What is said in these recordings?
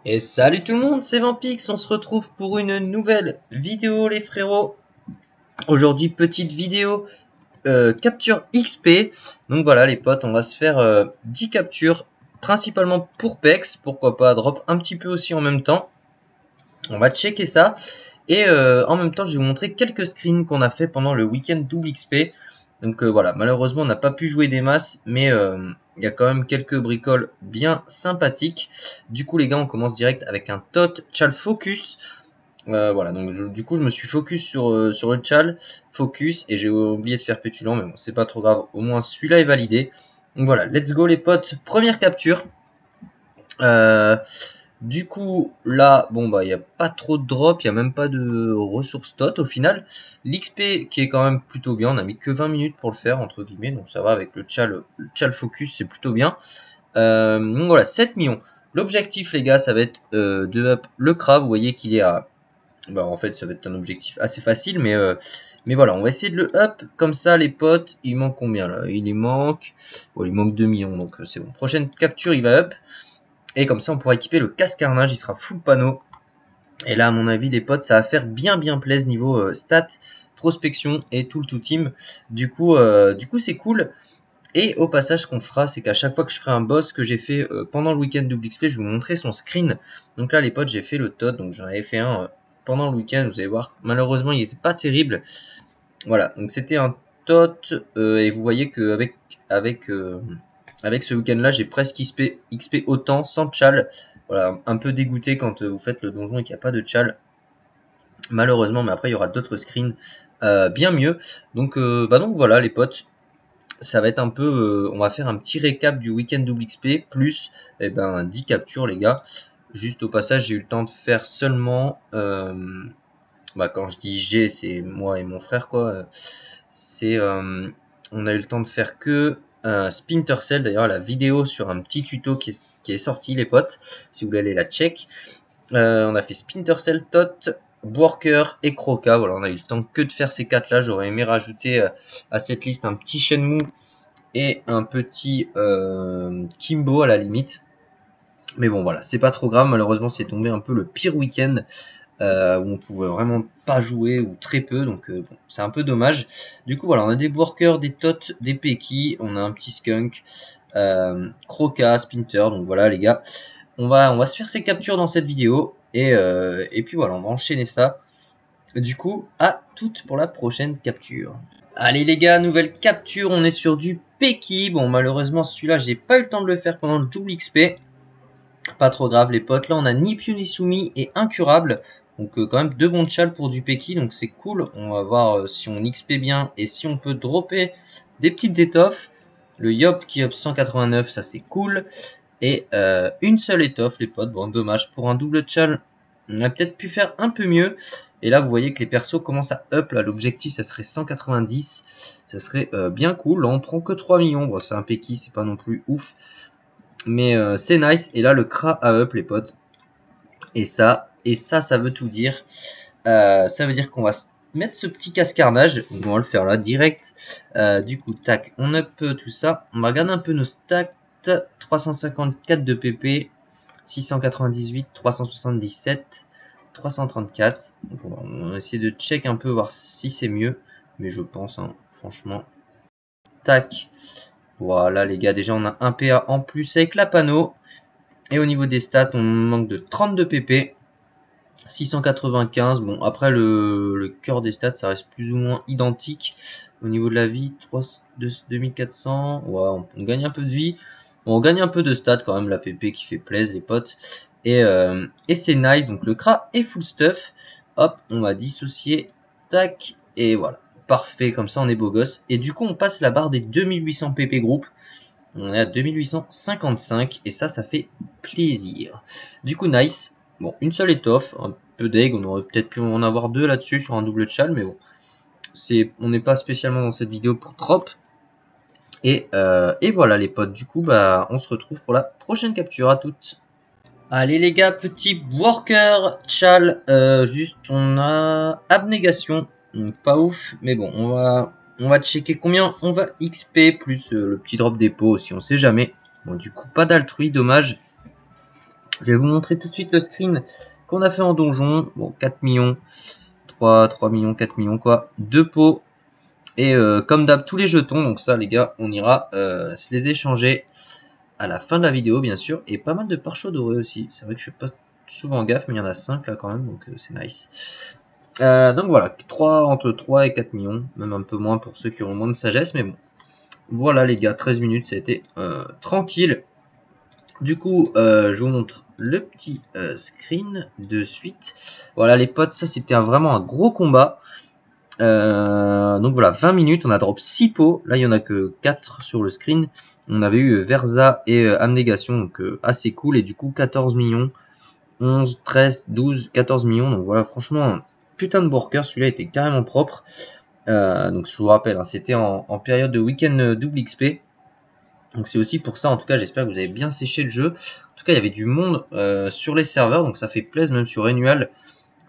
Et salut tout le monde, c'est Vampix, on se retrouve pour une nouvelle vidéo les frérots. Aujourd'hui petite vidéo capture XP. Donc voilà les potes, on va se faire 10 captures, principalement pour PEX, pourquoi pas drop un petit peu aussi en même temps. On va checker ça. Et en même temps je vais vous montrer quelques screens qu'on a fait pendant le week-end double XP. Donc voilà, malheureusement on n'a pas pu jouer des masses, mais il y a quand même quelques bricoles bien sympathiques. Du coup les gars, on commence direct avec un Tot Chal Focus. Voilà, donc du coup je me suis focus sur le Chal Focus et j'ai oublié de faire Pétulant, mais bon c'est pas trop grave, au moins celui-là est validé. Donc voilà, let's go les potes, première capture. Du coup, là, bon bah il n'y a pas trop de drop, il n'y a même pas de ressources tot au final. L'XP qui est quand même plutôt bien, on a mis que 20 minutes pour le faire entre guillemets, donc ça va avec le Chal Focus, c'est plutôt bien. Donc voilà, 7 millions. L'objectif les gars, ça va être de up le CRA, vous voyez qu'il est à... Bah en fait ça va être un objectif assez facile, mais voilà, on va essayer de le up, comme ça les potes, il manque combien là? Il manque 2 millions, donc c'est bon. Prochaine capture il va up. Et comme ça, on pourra équiper le casse-carnage, il sera full panneau. Et là, à mon avis, les potes, ça va faire bien plaise niveau stats, prospection et tout le tout team. Du coup, c'est cool. Et au passage, ce qu'on fera, c'est qu'à chaque fois que je ferai un boss que j'ai fait pendant le week-end double XP, je vais vous montrer son screen. Donc là, les potes, j'ai fait le Todd, donc j'en avais fait un pendant le week-end. Vous allez voir, malheureusement, il n'était pas terrible. Voilà, donc c'était un Todd, et vous voyez qu'avec avec ce week-end-là, j'ai presque XP autant sans Chal. Voilà, un peu dégoûté quand vous faites le donjon et qu'il n'y a pas de Chal. Malheureusement, mais après, il y aura d'autres screens bien mieux. Donc voilà, les potes. Ça va être un peu... on va faire un petit récap du week-end double XP, plus 10 captures, les gars. Juste au passage, j'ai eu le temps de faire seulement... quand je dis j'ai, c'est moi et mon frère, quoi. C'est... on a eu le temps de faire que... Splinter Cell, d'ailleurs la vidéo sur un petit tuto qui est sorti les potes, si vous voulez aller la check. On a fait Splinter Cell, Tot, Worker et Croca. Voilà, on a eu le temps que de faire ces 4 là. J'aurais aimé rajouter à cette liste un petit Shenmue et un petit Kimbo à la limite. Mais bon voilà, c'est pas trop grave, malheureusement c'est tombé un peu le pire week-end où on pouvait vraiment pas jouer ou très peu, donc bon, c'est un peu dommage. Du coup voilà, on a des workers, des tots, des Peki, on a un petit skunk, Croca, Splinter, donc voilà les gars, on va se faire ces captures dans cette vidéo et puis voilà, on va enchaîner ça. Du coup, à toutes pour la prochaine capture. Allez les gars, nouvelle capture, on est sur du Peki. Bon malheureusement celui-là j'ai pas eu le temps de le faire pendant le double XP. Pas trop grave les potes, là on a ni Piu ni Sumi et Incurable. Donc quand même 2 bons chals pour du Peki, donc c'est cool. On va voir si on XP bien et si on peut dropper des petites étoffes. Le Yop qui up 189, ça c'est cool. Et une seule étoffe les potes, bon dommage. Pour un double chal, on a peut-être pu faire un peu mieux. Et là vous voyez que les persos commencent à up, là l'objectif ça serait 190. Ça serait bien cool, là on prend que 3 millions. Bon c'est un Peki, c'est pas non plus ouf. Mais c'est nice. Et là le Kra a up les potes. Et ça veut tout dire. Ça veut dire qu'on va mettre ce petit casse-carnage. On va le faire là direct. Du coup, tac, on up tout ça. On va regarder un peu nos stats. 354 de PP, 698, 377, 334. Donc on va essayer de check un peu, voir si c'est mieux. Mais je pense, hein, franchement. Tac. Voilà les gars, déjà on a un PA en plus avec la panneau. Et au niveau des stats, on manque de 32 PP. 695, bon après le cœur des stats ça reste plus ou moins identique. Au niveau de la vie, 2400, ouais, on gagne un peu de vie, bon, on gagne un peu de stats quand même, la PP qui fait plaisir les potes, et c'est nice. Donc le Kra est full stuff, hop on va dissocier, tac, et voilà, parfait, comme ça on est beau gosse. Et du coup on passe la barre des 2800 PP groupe, on est à 2855 et ça fait plaisir. Du coup nice. Bon, une seule étoffe, un peu d'egg, on aurait peut-être pu en avoir 2 là-dessus sur un double chal, mais bon, on n'est pas spécialement dans cette vidéo pour drop. Et voilà les potes, du coup on se retrouve pour la prochaine capture, à toutes. Allez les gars, petit worker chal, juste on a abnégation, donc pas ouf, mais bon, on va checker combien on va XP, plus le petit drop dépôt si on sait jamais. Bon du coup pas d'altrui, dommage. Je vais vous montrer tout de suite le screen qu'on a fait en donjon. Bon, 4 millions, 3 millions, 4 millions quoi. 2 pots. Et comme d'hab, tous les jetons. Donc ça les gars, on ira se les échanger à la fin de la vidéo bien sûr. Et pas mal de pare-choix dorés aussi. C'est vrai que je fais pas souvent gaffe, mais il y en a 5 là quand même. Donc c'est nice. Donc voilà, entre 3 et 4 millions. Même un peu moins pour ceux qui ont moins de sagesse. Mais bon. Voilà les gars, 13 minutes, ça a été tranquille. Du coup, je vous montre le petit screen de suite. Voilà les potes, ça c'était vraiment un gros combat. Donc voilà, 20 minutes, on a drop 6 pots. Là, il n'y en a que 4 sur le screen. On avait eu Verza et Abnégation, donc assez cool. Et du coup, 14 millions, 11, 13, 12, 14 millions. Donc voilà, franchement, un putain de worker. Celui-là était carrément propre. Donc je vous rappelle, hein, c'était en période de week-end double XP. Donc c'est aussi pour ça, en tout cas, j'espère que vous avez bien séché le jeu. En tout cas, il y avait du monde sur les serveurs, donc ça fait plaisir, même sur Annual.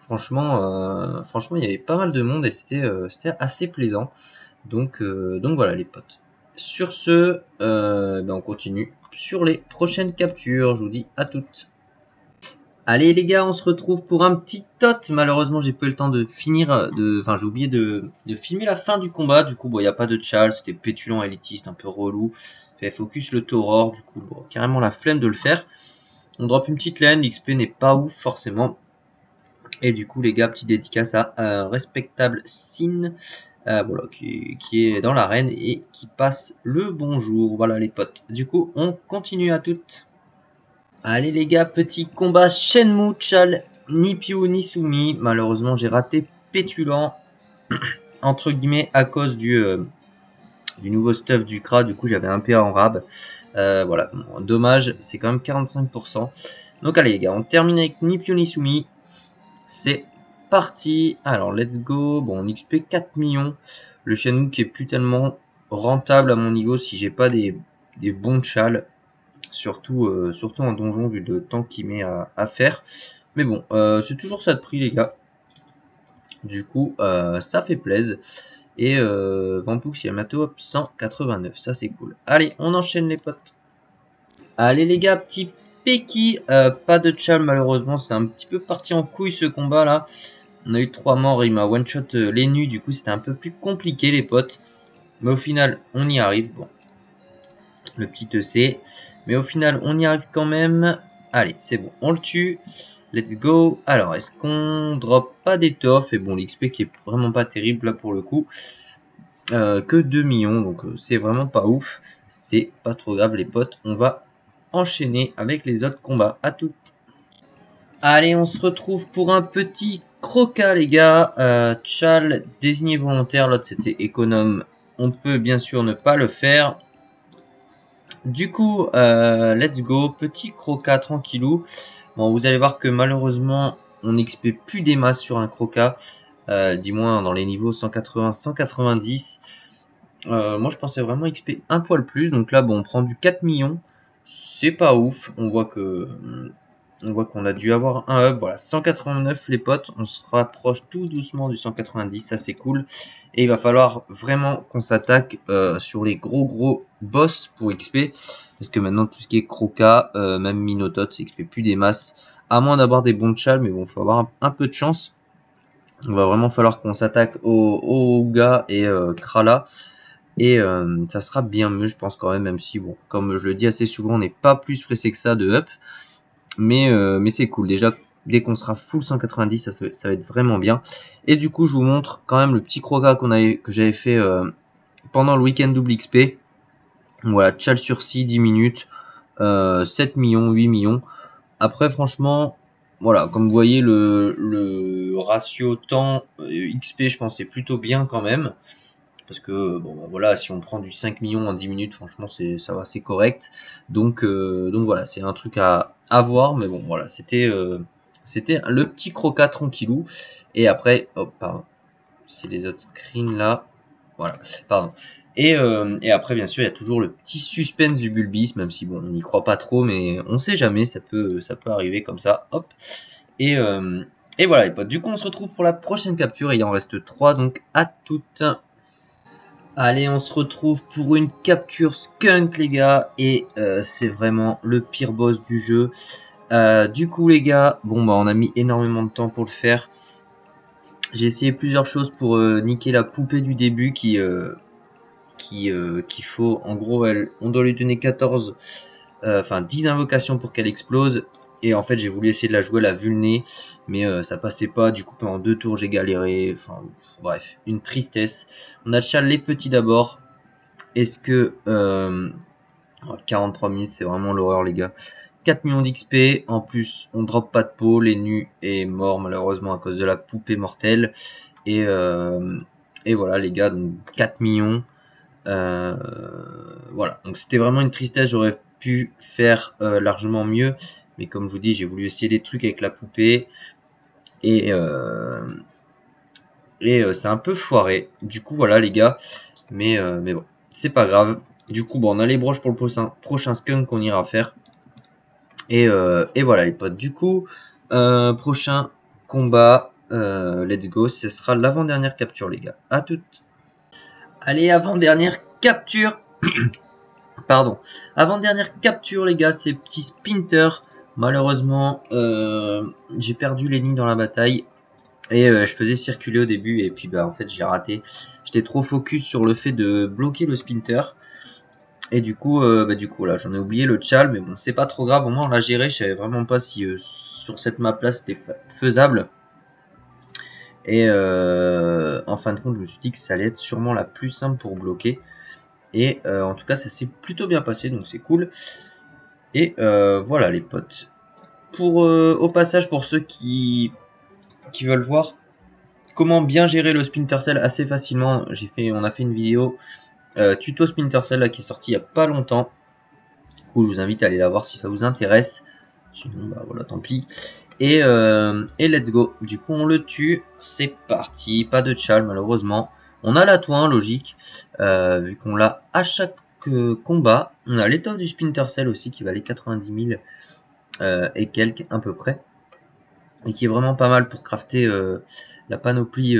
Franchement, il y avait pas mal de monde et c'était assez plaisant. Donc voilà les potes. Sur ce, on continue sur les prochaines captures. Je vous dis à toutes. Allez les gars, on se retrouve pour un petit tot. Malheureusement, j'ai pas eu le temps de finir, j'ai oublié de filmer la fin du combat. Du coup, bon, il n'y a pas de chal, c'était pétulant élitiste, un peu relou. Fait focus le Tauror, du coup, bon, carrément la flemme de le faire. On drop une petite laine, l'XP n'est pas ouf forcément. Et du coup, les gars, petite dédicace à un respectable Sin, voilà, qui est dans l'arène et qui passe le bonjour. Voilà les potes. Du coup, on continue à toutes. Allez les gars, petit combat Shenmue Chal, ni Piu ni Sumi. Malheureusement, j'ai raté pétulant, entre guillemets, à cause du nouveau stuff du Kra. Du coup, j'avais un PA en rab. Voilà, bon, dommage, c'est quand même 45%. Donc allez les gars, on termine avec ni Piu ni Sumi. C'est parti. Alors, let's go. Bon, on XP 4 millions. Le Shenmue qui est plus tellement rentable à mon niveau si j'ai pas des bons chals. Surtout en donjon vu le temps qu'il met à faire. Mais bon, c'est toujours ça de prix les gars. Du coup, ça fait plaisir. Et Vampux Yamato, hop, 189. Ça c'est cool. Allez, on enchaîne les potes. Allez les gars, petit Peki. Pas de chal malheureusement. C'est un petit peu parti en couille ce combat là. On a eu 3 morts. Il m'a one shot les nus. Du coup, c'était un peu plus compliqué les potes. Mais au final, on y arrive. Bon. Le petit EC. Mais au final, on y arrive quand même. Allez, c'est bon, on le tue. Let's go. Alors, est-ce qu'on drop pas d'étoffe? Et bon, l'XP qui est vraiment pas terrible là pour le coup. Que 2 millions, donc c'est vraiment pas ouf. C'est pas trop grave les potes. On va enchaîner avec les autres combats. À toutes. Allez, on se retrouve pour un petit croca les gars. Chal désigné volontaire. L'autre c'était économe. On peut bien sûr ne pas le faire. Du coup, let's go, petit croca tranquillou. Bon, vous allez voir que malheureusement, on XP plus des masses sur un croca, du moins dans les niveaux 180-190. Moi, je pensais vraiment XP un poil plus. Donc là, bon, on prend du 4 millions. C'est pas ouf. On voit qu'on a dû avoir un hub. Voilà, 189 les potes. On se rapproche tout doucement du 190. Ça, c'est cool. Et il va falloir vraiment qu'on s'attaque sur les gros boss pour XP. Parce que maintenant, tout ce qui est croca, même Minotot, c'est XP plus des masses. À moins d'avoir des bons chals. Mais bon, il faut avoir un peu de chance. Il va vraiment falloir qu'on s'attaque au gars et Krala. Et ça sera bien mieux, je pense quand même si, bon, comme je le dis assez souvent, on n'est pas plus pressé que ça de up. Mais c'est cool. Déjà, dès qu'on sera full 190, ça va être vraiment bien. Et du coup, je vous montre quand même le petit croca que j'avais fait pendant le week-end double XP. Voilà, chal sur 6, 10 minutes, 7 millions, 8 millions. Après, franchement, voilà, comme vous voyez, le ratio temps XP, je pense, c'est plutôt bien quand même. Parce que, bon, voilà, si on prend du 5 millions en 10 minutes, franchement, ça va, c'est correct. Donc voilà, c'est un truc à voir. Mais bon, voilà, c'était le petit croca tranquillou. Et après, hop, pardon, c'est les autres screens là. Voilà, pardon. Et après, bien sûr, il y a toujours le petit suspense du Bulbis, même si, bon, on n'y croit pas trop, mais on sait jamais, ça peut arriver comme ça, hop. Et voilà, les potes. Du coup, on se retrouve pour la prochaine capture. Il en reste 3, donc à toutes. Allez, on se retrouve pour une capture skunk, les gars. Et c'est vraiment le pire boss du jeu. Du coup les gars, bon bah on a mis énormément de temps pour le faire. J'ai essayé plusieurs choses pour niquer la poupée du début qu'il faut, en gros on doit lui donner 14, enfin 10 invocations pour qu'elle explose. Et en fait j'ai voulu essayer de la jouer la vulné, mais ça passait pas, du coup pendant 2 tours j'ai galéré, enfin bref, une tristesse. On achète les petits d'abord. Est-ce que 43 minutes c'est vraiment l'horreur les gars. 4 millions d'XP, en plus on drop pas de peau, les nus est mort malheureusement à cause de la poupée mortelle. Et voilà les gars, donc 4 millions. Voilà, donc c'était vraiment une tristesse, j'aurais pu faire largement mieux. Mais comme je vous dis, j'ai voulu essayer des trucs avec la poupée. Et c'est un peu foiré. Du coup voilà les gars. Mais bon, c'est pas grave. Du coup bon, on a les broches pour le prochain skunk qu'on ira faire. Et voilà les potes. Du coup, prochain combat, let's go. Ce sera l'avant-dernière capture les gars. À toutes. Allez, avant-dernière capture. Pardon. Avant-dernière capture les gars, c'est petit Splinter. Malheureusement, j'ai perdu Lenny dans la bataille. Et je faisais circuler au début. Et puis bah en fait j'ai raté. J'étais trop focus sur le fait de bloquer le Splinter. Et du coup là j'en ai oublié le Tchal, mais bon c'est pas trop grave, au moins on l'a géré. Je savais vraiment pas si sur cette map là c'était faisable. Et en fin de compte je me suis dit que ça allait être sûrement la plus simple pour bloquer. Et en tout cas ça s'est plutôt bien passé, donc c'est cool. Et voilà les potes. Au passage, pour ceux qui veulent voir comment bien gérer le Splinter Cell assez facilement, on a fait une vidéo tuto Splinter Cell là, qui est sorti il y a pas longtemps. Du coup, je vous invite à aller la voir si ça vous intéresse. Sinon, bah voilà, tant pis. Et let's go. Du coup, on le tue. C'est parti. Pas de Tchal, malheureusement. On a la toin, logique. Vu qu'on l'a à chaque combat. On a l'étoffe du Splinter Cell aussi qui valait 90 000 et quelques, à peu près. Et qui est vraiment pas mal pour crafter la panoplie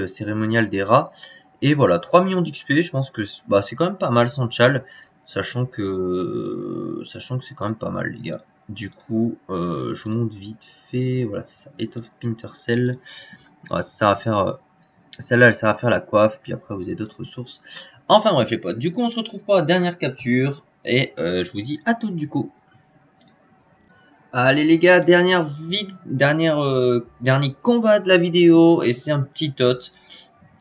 cérémoniale des rats. Et voilà, 3 millions d'XP, je pense que c'est quand même pas mal sans Tchal, sachant que c'est quand même pas mal les gars. Du coup, je vous montre vite fait, voilà c'est ça, Étoffe Splinter Cell. Ouais, ça va faire, celle-là elle sert à faire la coiffe, puis après vous avez d'autres ressources. Enfin bref les potes, du coup on se retrouve pour la dernière capture, et je vous dis à toutes du coup. Allez les gars, dernier combat de la vidéo, et c'est un petit tot.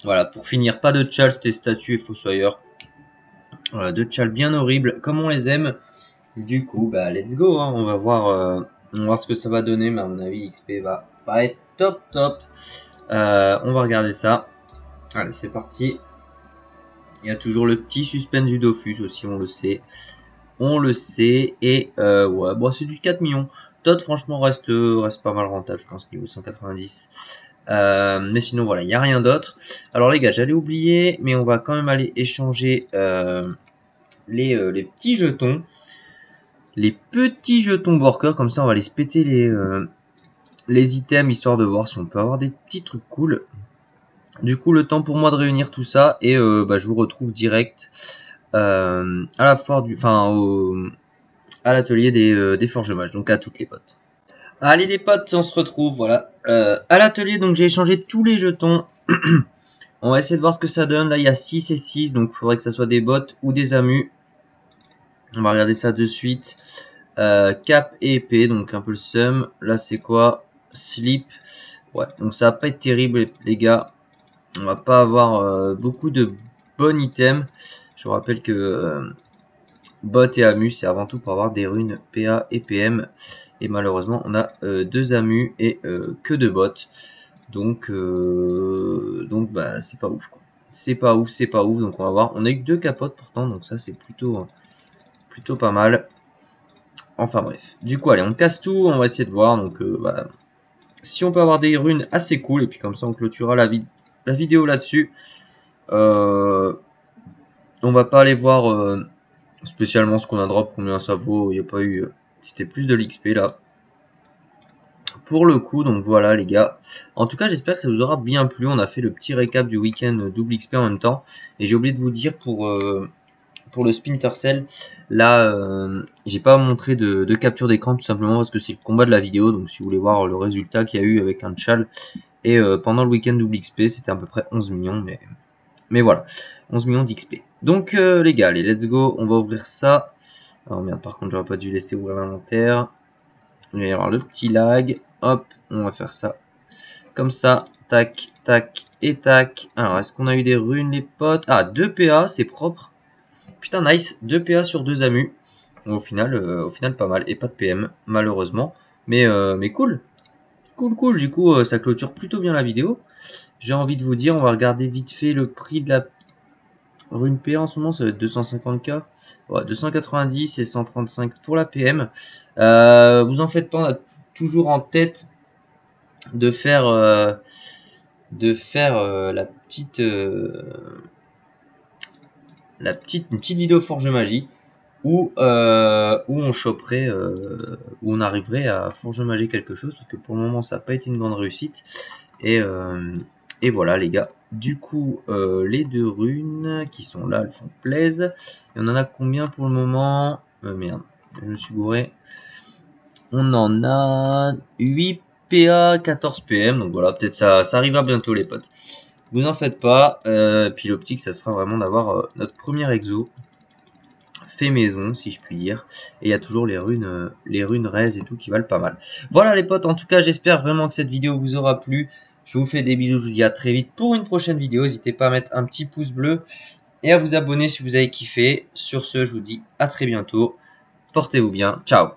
Voilà, pour finir, pas de Tchal, c'était statue et fossoyeur. Voilà, deux Tchal bien horribles, comme on les aime. Du coup, bah let's go, hein. On va voir ce que ça va donner, mais à mon avis, XP va pas être top. On va regarder ça. Allez, c'est parti. Il y a toujours le petit suspense du Dofus aussi, on le sait. Et ouais, bon, c'est du 4 millions. Todd, franchement, reste pas mal rentable, je pense, niveau 190. Mais sinon, voilà, il n'y a rien d'autre. Alors, les gars, j'allais oublier, mais on va quand même aller échanger les petits jetons. Les petits jetons worker, comme ça, on va aller se péter les items, histoire de voir si on peut avoir des petits trucs cool. Du coup, le temps pour moi de réunir tout ça, et je vous retrouve direct à la foire à l'atelier des forges mages, donc à toutes les potes. Allez les potes, on se retrouve, voilà, à l'atelier, donc j'ai échangé tous les jetons. On va essayer de voir ce que ça donne. Là il y a 6 et 6, donc il faudrait que ça soit des bottes ou des amus. On va regarder ça de suite. Cap et épée, donc un peu le seum. Là c'est quoi? Slip. Ouais, donc ça va pas être terrible les gars. On va pas avoir beaucoup de bons items. Je vous rappelle que bot et amu c'est avant tout pour avoir des runes PA et PM. Et malheureusement on a 2 amus et que 2 bots. Donc bah c'est pas ouf quoi. C'est pas ouf. Donc on va voir. On a eu que 2 capotes pourtant, donc ça c'est plutôt pas mal. Enfin bref. Du coup allez, on casse tout, on va essayer de voir. Donc si on peut avoir des runes assez cool, et puis comme ça on clôturera la vidéo là-dessus. On va pas aller voir spécialement ce qu'on a drop, combien ça vaut. Il n'y a pas eu. C'était plus de l'XP là. Pour le coup, donc voilà les gars. En tout cas, j'espère que ça vous aura bien plu. On a fait le petit récap du week-end double XP en même temps. Et j'ai oublié de vous dire pour pour le Splinter Cell, là, j'ai pas montré de capture d'écran tout simplement parce que c'est le combat de la vidéo. Donc si vous voulez voir le résultat qu'il y a eu avec un Chal et pendant le week-end double XP, c'était à peu près 11 millions, mais voilà, 11 millions d'XP. Donc les gars, allez, let's go, on va ouvrir ça. Alors merde, par contre, j'aurais pas dû laisser ouvrir l'inventaire. Il va y avoir le petit lag. Hop, on va faire ça comme ça. Tac, tac et tac. Alors, est-ce qu'on a eu des runes, les potes? Ah, 2 PA, c'est propre. Putain, nice. 2 PA sur 2 amus. Au final, pas mal. Et pas de PM, malheureusement. Mais cool. Cool. Du coup, ça clôture plutôt bien la vidéo. J'ai envie de vous dire, on va regarder vite fait le prix de la rune PA en ce moment. Ça va être 250k. Ouais, 290 et 135 pour la PM. Vous en faites pas, on a toujours en tête de faire une petite vidéo Forge Magie où on choperait, où on arriverait à Forge Magie quelque chose, parce que pour le moment ça n'a pas été une grande réussite. Et voilà les gars, du coup les 2 runes qui sont là, elles font plaisir. Et on en a combien pour le moment? Merde, je me suis gouré. On en a 8 PA, 14 PM, donc voilà, peut-être ça arrivera bientôt les potes. Vous en faites pas, puis l'optique ça sera vraiment d'avoir notre premier exo fait maison si je puis dire, et il y a toujours les runes res et tout qui valent pas mal. Voilà les potes, en tout cas j'espère vraiment que cette vidéo vous aura plu. Je vous fais des bisous, je vous dis à très vite pour une prochaine vidéo. N'hésitez pas à mettre un petit pouce bleu et à vous abonner si vous avez kiffé. Sur ce, je vous dis à très bientôt, portez-vous bien, ciao.